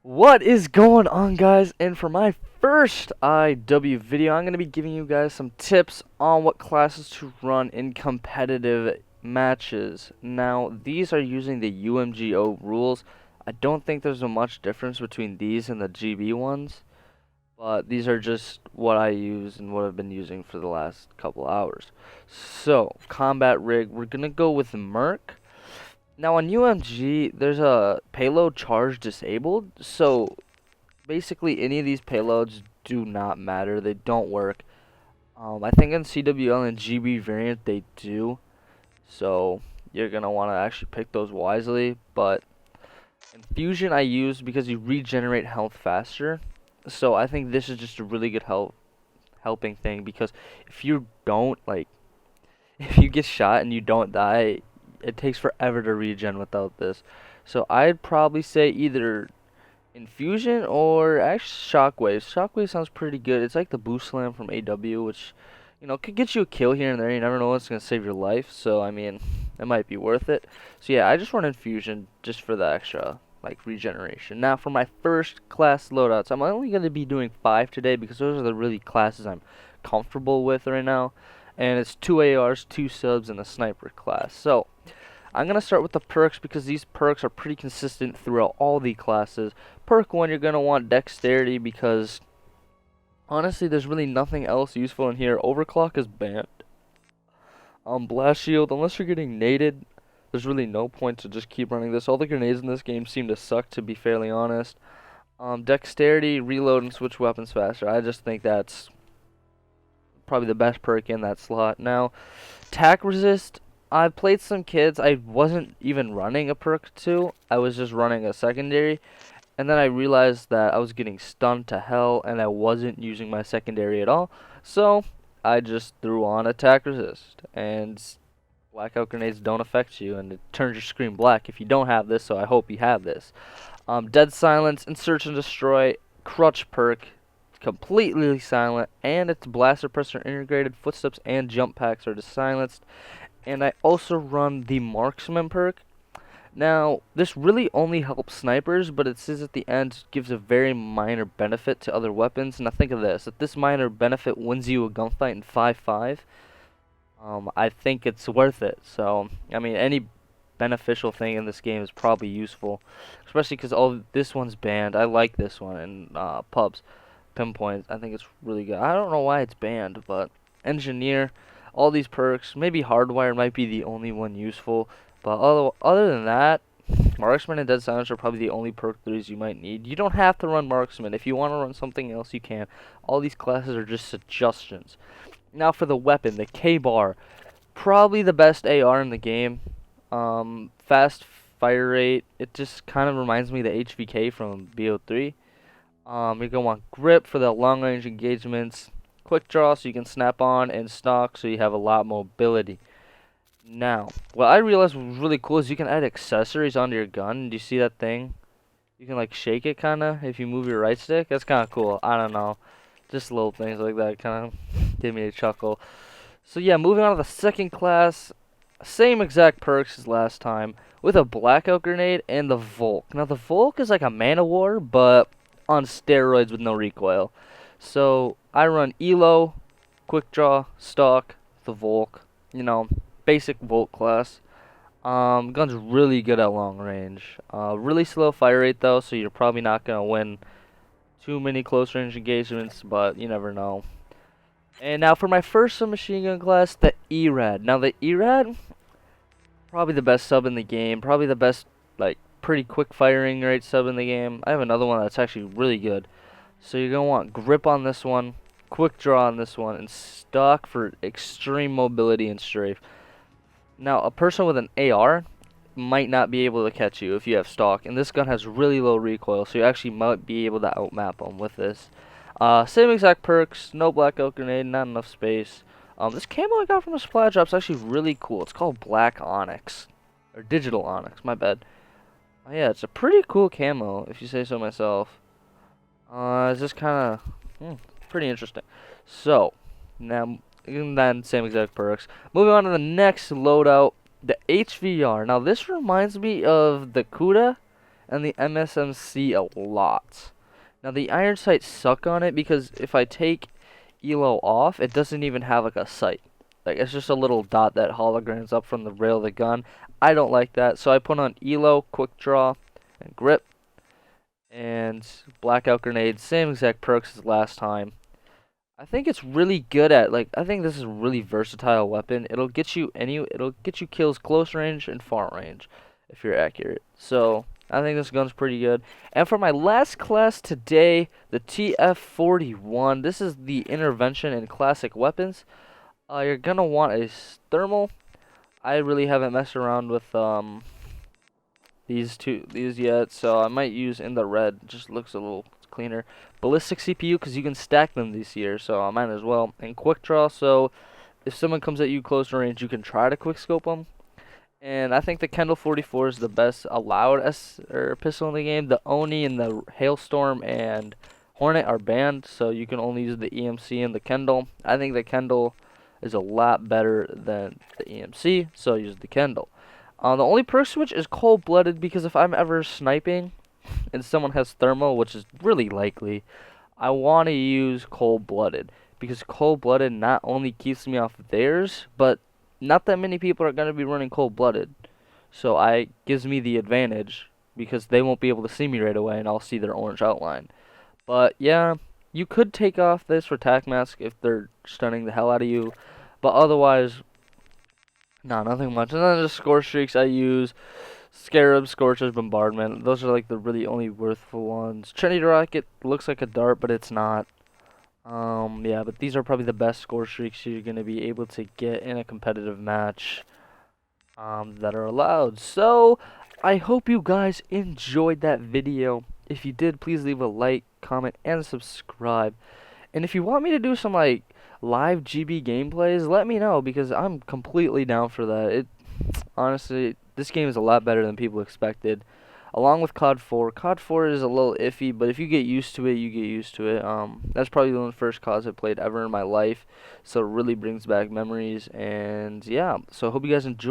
What is going on, guys? And for my first IW video, I'm going to be giving you guys some tips on what classes to run in competitive matches. Now, these are using the UMGO rules. I don't think there's a much difference between these and the GB ones, but these are just what I use and what I've been using for the last couple hours. So, combat rig, we're going to go with Merc. Now on UMG, there's a payload charge disabled, so basically any of these payloads do not matter. They don't work. I think in CWL and GB variant they do, so you're gonna want to actually pick those wisely. But in Fusion I use because you regenerate health faster, so I think this is just a really good helping thing because if you don't like if you get shot and you don't die, it takes forever to regen without this. So I'd probably say either Infusion or actually Shockwave. Shockwave sounds pretty good. It's like the Boost Slam from AW, which, could get you a kill here and there. You never know what's going to save your life. So, I mean, it might be worth it. So, yeah, I just run Infusion just for the extra, like, regeneration. Now, for my first class loadouts, I'm only going to be doing 5 today because those are the really classes I'm comfortable with right now. And it's 2 ARs, 2 subs, and a sniper class. So, I'm going to start with the perks because these perks are pretty consistent throughout all the classes. Perk 1, you're going to want dexterity because, honestly, there's really nothing else useful in here. Overclock is banned. Blast Shield, unless you're getting naded, there's really no point to just keep running this. All the grenades in this game seem to suck, to be fairly honest. Dexterity, reload, and switch weapons faster. I just think that's probably the best perk in that slot. Now, tack resist, I've played some kids. I wasn't even running a perk 2. I was just running a secondary. And then I realized that I was getting stunned to hell and I wasn't using my secondary at all. So I just threw on attack resist. And blackout grenades don't affect you and it turns your screen black if you don't have this, so I hope you have this. Dead silence and search and destroy. Crutch perk. Completely silent, and its blast suppressor integrated. Footsteps and jump packs are just silenced. And I also run the marksman perk. Now, this really only helps snipers, but it says at the end gives a very minor benefit to other weapons. Now think of this, if this minor benefit wins you a gunfight in 5-5, I think it's worth it. So, I mean, any beneficial thing in this game is probably useful, especially because this one's banned. I like this one in pubs. Pinpoint, I think it's really good. I don't know why it's banned, but engineer, all these perks, maybe hardwire might be the only one useful, but other than that, marksman and dead silence are probably the only perk 3s you might need. You don't have to run marksman. If you want to run something else, you can. All these classes are just suggestions. Now for the weapon, the K-bar, probably the best AR in the game. Fast fire rate, it just kind of reminds me of the HVK from BO3. You're going to want grip for the long range engagements, quick draw so you can snap on, and stock so you have a lot more mobility. Now, what I realized was really cool is you can add accessories onto your gun. Do you see that thing? You can like shake it kinda if you move your right stick. That's kinda cool. I don't know. Just little things like that kinda give me a chuckle. So yeah, moving on to the second class. Same exact perks as last time with a blackout grenade and the Volk. Now the Volk is like a man of war, but on steroids with no recoil. So I run Elo, quick draw, stock, the Volk, basic Volk class. Gun's really good at long range. Really slow fire rate though, so you're probably not gonna win too many close range engagements, but you never know. And now for my first submachine gun class, the ERAD. Now the ERAD, probably the best sub in the game, probably the best like pretty quick firing rate sub in the game. I have another one that's actually really good. So you're going to want grip on this one, quick draw on this one, and stock for extreme mobility and strafe. Now, a person with an AR might not be able to catch you if you have stock, and this gun has really low recoil, so you actually might be able to outmap them with this. Same exact perks, no blackout grenade, not enough space. This camo I got from a supply drop is actually really cool. It's called Black Onyx, or Digital Onyx, my bad. Oh yeah, it's a pretty cool camo, if you say so myself. It's just kind of pretty interesting. So, now, then same exact perks. Moving on to the next loadout, the HVR. Now, this reminds me of the COD and the MSMC a lot. Now the iron sights suck on it because if I take ELO off, it doesn't even have like a sight. Like it's just a little dot that holograms up from the rail of the gun. I don't like that, so I put on ELO, quick draw, and grip, and blackout grenade. Same exact perks as last time. I think it's really good at I think this is a really versatile weapon. It'll get you kills close range and far range if you're accurate. So I think this gun's pretty good. And for my last class today, the TF41. This is the intervention in classic weapons. You're gonna want a thermal. I really haven't messed around with these yet, so I might use in the red. It just looks a little cleaner. Ballistic CPU, because you can stack them this year, so I might as well. And quick draw, so if someone comes at you close range, you can try to quick scope them. And I think the Kendall 44 is the best allowed pistol in the game. The Oni and the Hailstorm and Hornet are banned, so you can only use the EMC and the Kendall. I think the Kendall is a lot better than the EMC, so use the Kendall. The only perk switch is cold-blooded, because if I'm ever sniping and someone has thermal, which is really likely, I want to use cold-blooded, because cold-blooded not only keeps me off theirs, but not that many people are going to be running cold-blooded, so it gives me the advantage, because they won't be able to see me right away, and I'll see their orange outline. But yeah, you could take off this for tac mask if they're stunning the hell out of you, but otherwise, no, nothing much. And then just score streaks I use. Scarab, Scorchers, Bombardment. Those are like the really only worthful ones. Trinity Rocket looks like a dart, but it's not. Yeah, but these are probably the best score streaks you're going to be able to get in a competitive match that are allowed. So, I hope you guys enjoyed that video. If you did, please leave a like, comment, and subscribe. And if you want me to do some like live GB gameplays, let me know, because I'm completely down for that. Honestly, this game is a lot better than people expected. Along with COD 4. COD 4 is a little iffy, but if you get used to it, you get used to it. That's probably one of the first CODs I played ever in my life, so it really brings back memories. And yeah, so I hope you guys enjoy.